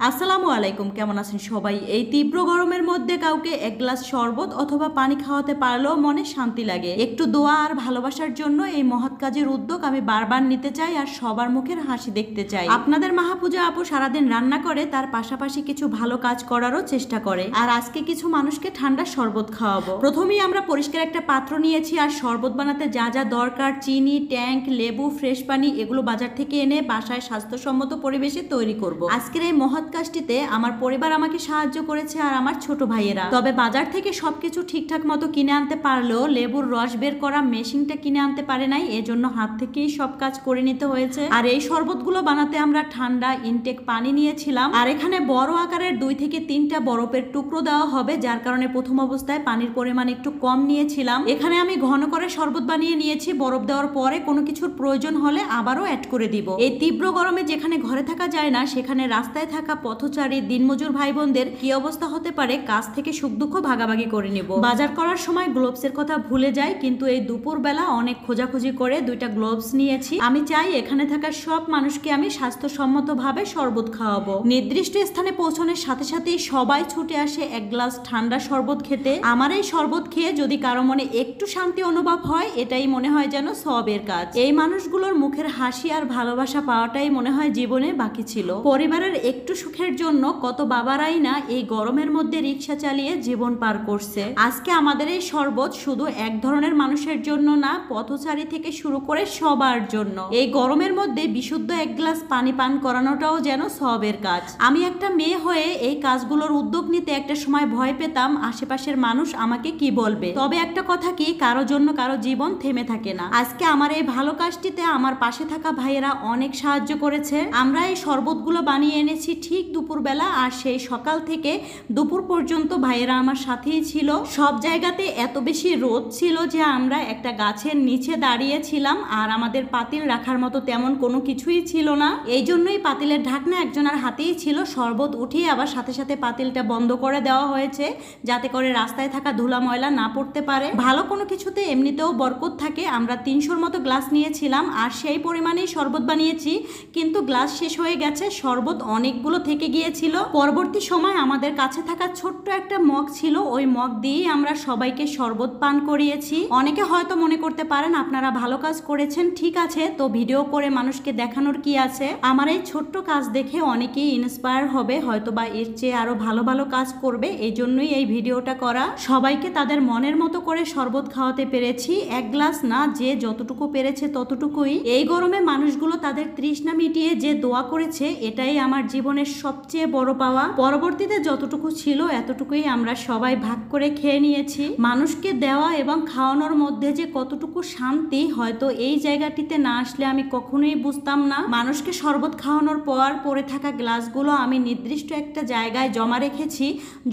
আসসালামু আলাইকুম, কেমন আছেন সবাই? এই তীব্র গরমের মধ্যে কাউকে এক গ্লাস শরবত অথবা পানি খাওয়াতে পারলেও মনে শান্তি লাগে। একটু দোয়া আর ভালোবাসার জন্য এই মহৎ কাজের উদ্যোগ আমি বারবার নিতে চাই আর সবার মুখের হাসি দেখতে চাই। আপনাদের মাহফুজা আপু সারাদিন রান্না করে, তার পাশাপাশি কিছু ভালো কাজ করারও চেষ্টা করে। আর আজকে কিছু মানুষকে ঠান্ডা শরবত খাওয়াবো। প্রথমেই আমরা পরিষ্কার একটা পাত্র নিয়েছি আর শরবত বানাতে যা যা দরকার, চিনি, ট্যাঙ্ক, লেবু, ফ্রেশ পানি, এগুলো বাজার থেকে এনে বাসায় স্বাস্থ্যসম্মত পরিবেশে তৈরি করব। আজকের এই মহৎ কাজটিতে আমার পরিবার আমাকে সাহায্য করেছে আর আমার ছোট ভাইয়েরা। তবে বাজার থেকে সবকিছু ঠিকঠাক মতো কিনে আনতে পারলেও লেবুর রস বের করা মেশিনটা কিনে আনতে পারে নাই, এজন্য হাত থেকেই সব কাজ করে নিতে হয়েছে। আর এই শরবতগুলো বানাতে আমরা ঠান্ডা ইনটেক পানি নিয়েছিলাম আর এখানে বড় আকারের 2 থেকে 3টা বরফের টুকরো দেওয়া হবে, যার কারণে প্রথম অবস্থায় পানির পরিমাণ একটু কম নিয়েছিলাম। এখানে আমি ঘন করে শরবত বানিয়ে নিয়েছি। বরফ দেওয়ার পরে কোনো কিছুর প্রয়োজন হলে আবারও অ্যাড করে দিব। এই তীব্র গরমে যেখানে ঘরে থাকা যায় না, সেখানে রাস্তায় থাকা পথচারী দিনমজুর ভাই বোনদের কি অবস্থা হতে পারে, কাজ থেকে সুখ দুঃখ ভাগাভাগি করে নিব। বাজার করার সময় গ্লোভসের কথা ভুলে যাই, কিন্তু এই দুপুর বেলা অনেক খোঁজাখুঁজি করে 2টা গ্লোভস নিয়েছি। আমি চাই এখানে থাকা সব মানুষকে আমি স্বাস্থ্যসম্মত ভাবে শরবত খাওয়াবো। নির্দিষ্ট স্থানে পৌঁছানোর সাথে সাথেই সবাই ছুটে আসে এক গ্লাস ঠান্ডা শরবত খেতে। আমার এই শরবত খেয়ে যদি কারো মনে একটু শান্তি অনুভব হয়, এটাই মনে হয় যেন সবের কাজ। এই মানুষগুলোর মুখের হাসি আর ভালোবাসা পাওয়াটাই মনে হয় জীবনে বাকি ছিল। পরিবারের একটু সুখের জন্য কত বাবারাই না এই গরমের মধ্যে রিক্সা চালিয়ে জীবন পার করছে। আজকে আমাদের এই শরবত শুধু এক ধরনের মানুষের জন্য না, পথচারী থেকে শুরু করে সবার জন্য। এই গরমের মধ্যে বিশুদ্ধ এক গ্লাস পানি পান করানোটাও যেন সবের কাজ। আমি একটা মেয়ে হয়ে এই কাজগুলোর উদ্যোগ নিতে একটা সময় ভয় পেতাম, আশেপাশের মানুষ আমাকে কি বলবে। তবে একটা কথা কি, কারো জন্য কারো জীবন থেমে থাকে না। আজকে আমার এই ভালো কাজটিতে আমার পাশে থাকা ভাইয়েরা অনেক সাহায্য করেছে। আমরা এই শরবতগুলো বানিয়ে এনেছি ঠিক দুপুরবেলা, আর সেই সকাল থেকে দুপুর পর্যন্ত ভাইয়েরা আমার সাথেই ছিল। সব জায়গাতে এত বেশি রোদ ছিল যে আমরা একটা গাছের নিচে দাঁড়িয়েছিলাম, আর আমাদের পাতিল রাখার মতো তেমন কোনো কিছুই ছিল না। এই জন্যই পাতিলের ঢাকনা একজনের হাতেই ছিল। শরবত উঠিয়ে আবার সাথে সাথে পাতিলটা বন্ধ করে দেওয়া হয়েছে, যাতে করে রাস্তায় থাকা ধুলা ময়লা না পড়তে পারে। ভালো কোনো কিছুতে এমনিতেও বরকত থাকে। আমরা 300-র মতো গ্লাস নিয়েছিলাম আর সেই পরিমাণেই শরবত বানিয়েছি, কিন্তু গ্লাস শেষ হয়ে গেছে, শরবত অনেকগুলো থেকে গিয়েছিল। পরবর্তী সময় আমাদের কাছে থাকা ছোট্ট একটা মগ ছিল, ওই মগ দিয়েই আমরা সবাইকে শরবত পান করিয়েছি। অনেকে হয়তো মনে করতে পারেন আপনারা ভালো কাজ করেছেন, ঠিক আছে, তো ভিডিও করে মানুষকে দেখানোর কি আছে। আমার এই ছোট্ট কাজ দেখে অনেকেই ইন্সপায়ার হবে, হয়তো বা এর চেয়ে আরো ভালো ভালো কাজ করবে। এই জন্যই এই ভিডিওটা করা। সবাইকে তাদের মনের মতো করে শরবত খাওয়াতে পেরেছি। এক গ্লাস না, যে যতটুকু পেরেছে ততটুকুই। এই গরমে মানুষগুলো তাদের তৃষ্ণা মিটিয়ে যে দোয়া করেছে, এটাই আমার জীবনের সবচেয়ে বড় পাওয়া। পরবর্তীতে যতটুকু ছিল এতটুকুই আমরা সবাই ভাগ করে খেয়ে নিয়েছি। মানুষকে দেওয়া এবং খাওয়ানোর মধ্যে যে কতটুকু শান্তি, হয়তো এই জায়গাটিতে না আসলে আমি কখনোই বুঝতাম না। মানুষকে শরবত খাওয়ানোর পর পড়ে থাকা গ্লাসগুলো আমি নির্দিষ্ট একটা জায়গায় জমা রেখেছি,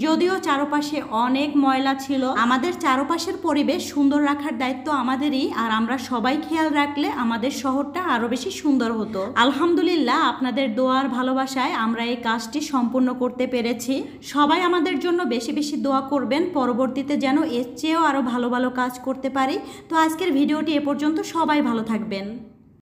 যদিও চারপাশে অনেক ময়লা ছিল। আমাদের চারপাশের পরিবেশ সুন্দর রাখার দায়িত্ব আমাদেরই, আর আমরা সবাই খেয়াল রাখলে আমাদের শহরটা আরো বেশি সুন্দর হতো। আলহামদুলিল্লাহ, আপনাদের দোয়ার ভালোবাসায় আমরা এই কাজটি সম্পূর্ণ করতে পেরেছি। সবাই আমাদের জন্য বেশি বেশি দোয়া করবেন, পরবর্তীতে যেন এর চেয়েও আরো ভালো ভালো কাজ করতে পারি। তো আজকের ভিডিওটি এ পর্যন্ত। সবাই ভালো থাকবেন।